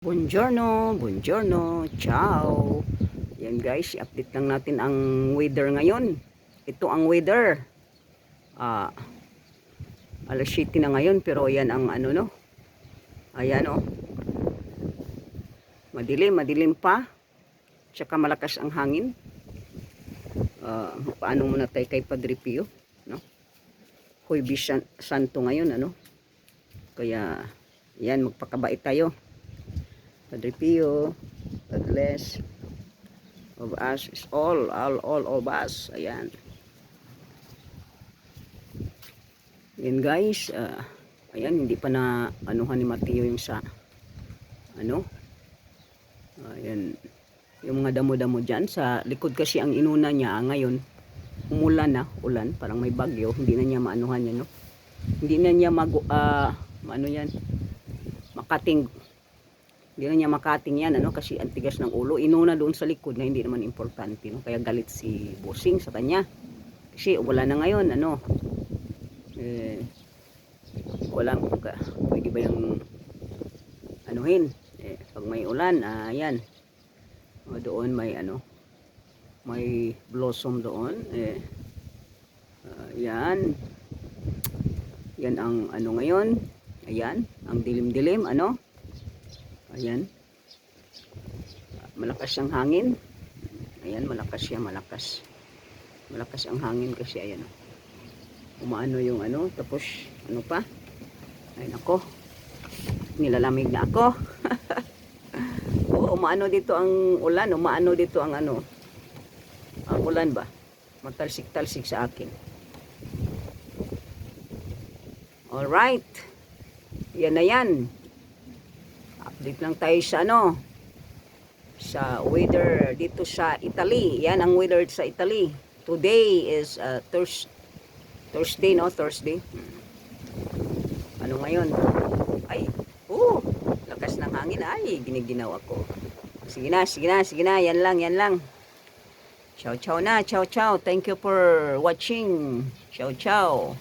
Buongiorno, buongiorno, ciao. Yan guys, i-update lang natin ang weather ngayon. Ito ang weather. Ah, alas 7 na ngayon pero yan ang ano no. Ayan oh. Madilim pa. Tsaka malakas ang hangin. Paano muna tayo kay Padre Pio, no? Huwebes Santo ngayon ano. Kaya yan, magpakabait tayo. Padre Pio, God bless of us is all of us. Ayan. Yan guys, ayan, hindi pa na anuhan ni Mateo yung sa ano. Ayan, yung mga damo-damo dyan sa likod kasi ang inuna niya ngayon. Umulan na, ulan, parang may bagyo, hindi na niya maanuhan yan, no? Hindi na niya ano yan, makating. Hindi na niya makating yan, ano, kasi antigas ng ulo. Inuna doon sa likod na hindi naman importante, no? Kaya galit si Bossing sa kanya. Kasi wala na ngayon, ano. Wala mo ka. Pwede ba yung anuhin? Pag may ulan, ayan. Doon may ano, may blossom doon. Yan. Yan ang ano ngayon. Ayan, ang dilim-dilim, ano. Ayan. Malakas ang hangin. Ayan, malakas siya, malakas. Malakas ang hangin kasi ayan. Umaano yung ano, tapos ano pa? Ay nako. Nilalamig na ako. Oo, umaano dito ang ulan, umaano dito ang ano. Ang ulan ba? Matalsik-talsik sa akin. All right. Yan na yan. Update lang tayo sa ano, sa weather dito sa Italy. Yan ang weather sa Italy. Today is Thursday, no? Thursday. Ano ngayon? Ay, lakas ng hangin. Ay, giniginaw ako. Sige na, sige na, sige na. Yan lang, yan lang. Ciao, ciao na. Ciao, ciao. Thank you for watching. Ciao, ciao.